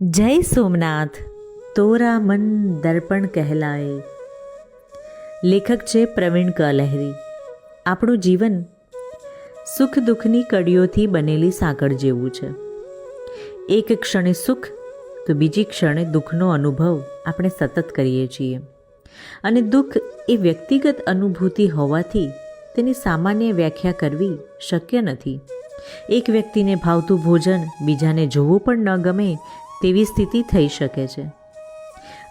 જય સોમનાથ તોરા મન દર્પણ કહેલાય. લેખક છે પ્રવીણ ક લહેરી. આપણું જીવન સુખ દુઃખની કડીઓથી બનેલી સાંકળ જેવું છે. એક ક્ષણે સુખ તો બીજી ક્ષણે દુઃખનો અનુભવ આપણે સતત કરીએ છીએ. અને દુઃખ એ વ્યક્તિગત અનુભૂતિ હોવાથી તેની સામાન્ય વ્યાખ્યા કરવી શક્ય નથી. એક વ્યક્તિને ભાવતું ભોજન બીજાને જોવું પણ ન ગમે તેવી સ્થિતિ થઈ શકે છે.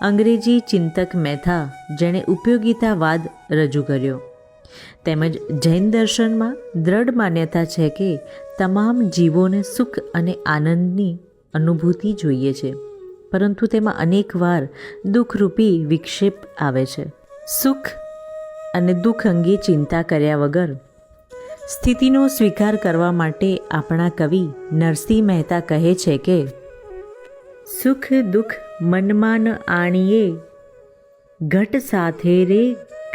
અંગ્રેજી ચિંતક મૈથા જેણે ઉપયોગિતાવાદ રજૂ કર્યો, તેમજ જૈન દર્શનમાં દ્રઢ માન્યતા છે કે તમામ જીવોને સુખ અને આનંદની અનુભૂતિ જોઈએ છે, પરંતુ તેમાં અનેકવાર દુઃખરૂપી વિક્ષેપ આવે છે. સુખ અને દુઃખ અંગે ચિંતા કર્યા વગર સ્થિતિનો સ્વીકાર કરવા માટે આપણા કવિ નરસિંહ મહેતા કહે છે કે સુખ દુઃખ મનમાં ન આણીએ, ઘટ સાથે રે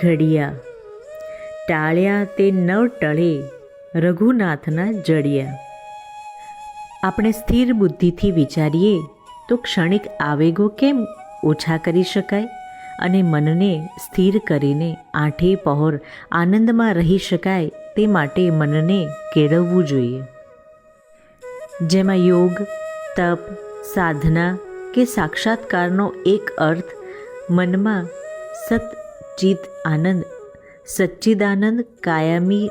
ઘડિયા, ટાળ્યા તે નવ ટળે રઘુનાથના જડિયા. આપણે સ્થિર બુદ્ધિથી વિચારીએ તો ક્ષણિક આવેગો કેમ ઓછા કરી શકાય અને મનને સ્થિર કરીને આઠે પહોર આનંદમાં રહી શકાય તે માટે મનને કેળવવું જોઈએ. જેમાં યોગ, તપ, સાધના કે સાક્ષાત્કારનો એક અર્થ મનમાં સતચિત આનંદ, સચ્ચિદાનંદ કાયમી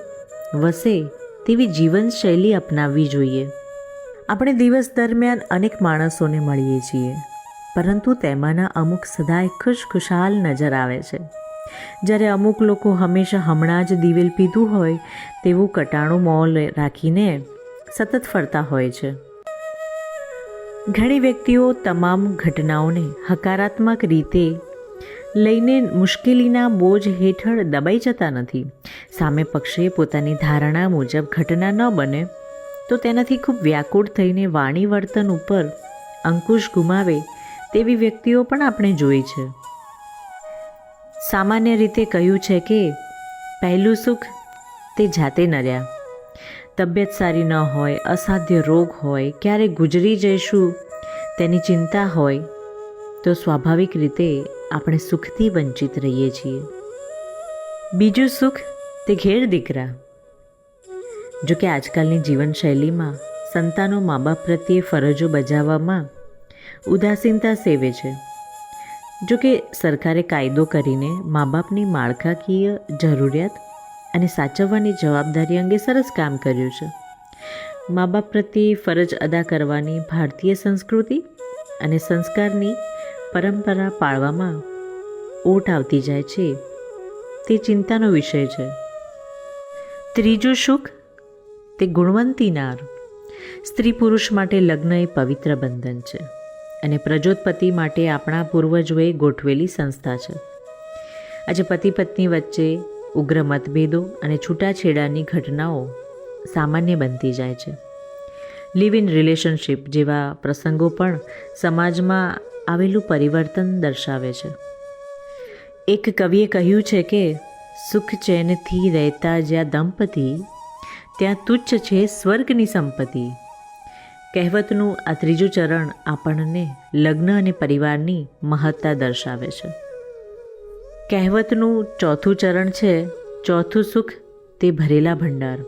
વસે તેવી જીવનશૈલી અપનાવવી જોઈએ. આપણે દિવસ દરમિયાન અનેક માણસોને મળીએ છીએ, પરંતુ તેમાંના અમુક સદાય ખુશખુશાલ નજર આવે છે, જ્યારે અમુક લોકો હંમેશા હમણાં જ દિવેલ પીધું હોય તેવું કટાણું મોં રાખીને સતત ફરતા હોય છે. ઘણી વ્યક્તિઓ તમામ ઘટનાઓને હકારાત્મક રીતે લઈને મુશ્કેલીના બોજ હેઠળ દબાઈ જતા નથી. સામે પક્ષે પોતાની ધારણા મુજબ ઘટના ન બને તો તેનાથી ખૂબ વ્યાકુળ થઈને વાણી વર્તન ઉપર અંકુશ ગુમાવે તેવી વ્યક્તિઓ પણ આપણે જોઈ છે. સામાન્ય રીતે કહ્યું છે કે પહેલું સુખ તે જાતે નર્યા. તબિયત સારી ન હોય, અસાધ્ય રોગ હોય, ક્યારે ગુજરી જઈશું તેની ચિંતા હોય તો સ્વાભાવિક રીતે આપણે સુખથી વંચિત રહીએ છીએ. બીજું સુખ તે ઘેર દીકરા. જો કે આજકાલની જીવનશૈલીમાં સંતાનો મા બાપ પ્રત્યે ફરજો બજાવવામાં ઉદાસીનતા સેવે છે. જો કે સરકારે કાયદો કરીને મા બાપની માળખાકીય જરૂરિયાત અને સાચવવાની જવાબદારી અંગે સરસ કામ કર્યું છે. મા બાપ પ્રત્યે ફરજ અદા કરવાની ભારતીય સંસ્કૃતિ અને સંસ્કારની પરંપરા પાળવામાં ઓટ આવતી જાય છે તે ચિંતાનો વિષય છે. ત્રીજું સુખ તે ગુણવંતી નાર. સ્ત્રી પુરુષ માટે લગ્ન એ પવિત્ર બંધન છે અને પ્રજોત્પત્તિ માટે આપણા પૂર્વજોએ ગોઠવેલી સંસ્થા છે. આજે પતિ પત્ની વચ્ચે ઉગ્ર મતભેદો અને છૂટાછેડાની ઘટનાઓ સામાન્ય બનતી જાય છે. લિવ ઇન રિલેશનશિપ જેવા પ્રસંગો પણ સમાજમાં આવેલું પરિવર્તન દર્શાવે છે. એક કવિએ કહ્યું છે કે સુખ ચેનથી રહેતા જ્યાં દંપતી, ત્યાં તુચ્છ છે સ્વર્ગની સંપત્તિ. કહેવતનું આ ત્રીજું ચરણ આપણને લગ્ન અને પરિવારની મહત્તા દર્શાવે છે. કહેવતનું ચોથું ચરણ છે ચોથું સુખ તે ભરેલા ભંડાર.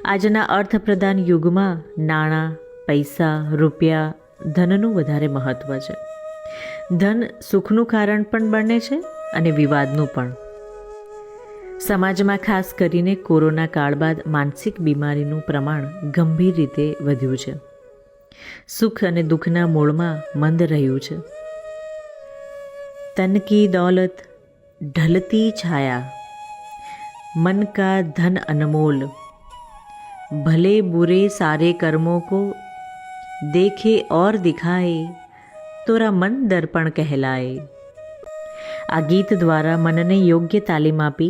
આજના અર્થપ્રધાન યુગમાં નાણાં, પૈસા, રૂપિયા, ધનનું વધારે મહત્ત્વ છે. ધન સુખનું કારણ પણ બને છે અને વિવાદનું પણ. સમાજમાં ખાસ કરીને કોરોના કાળ બાદ માનસિક બીમારીનું પ્રમાણ ગંભીર રીતે વધ્યું છે. સુખ અને દુઃખના મૂળમાં મંદ રહ્યું છે. તન કી દौलत ढलती छाया, मन का धन अनमोल, भले बुरे सारे कर्मों को देखे और दिखाए, तोरा मन दर्पण कहलाए. આ ગીત દ્વારા મનને યોગ્ય તાલીમ આપી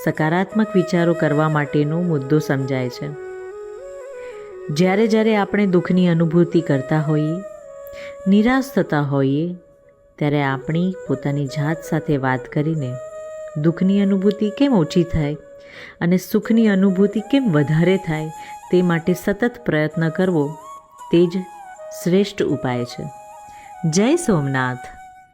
સકારાત્મક વિચારો કરવા માટેનો મુદ્દો સમજાય છે. જ્યારે જ્યારે આપણે દુઃખની અનુભૂતિ કરતા હોઈએ, નિરાશ થતા હોઈએ, ત્યારે આપણી પોતાની જાત સાથે વાત કરીને દુઃખની અનુભૂતિ કેમ ઓછી થાય અને સુખની અનુભૂતિ કેમ વધારે થાય તે માટે સતત પ્રયત્ન કરવો તે જ શ્રેષ્ઠ ઉપાય છે. જય સોમનાથ.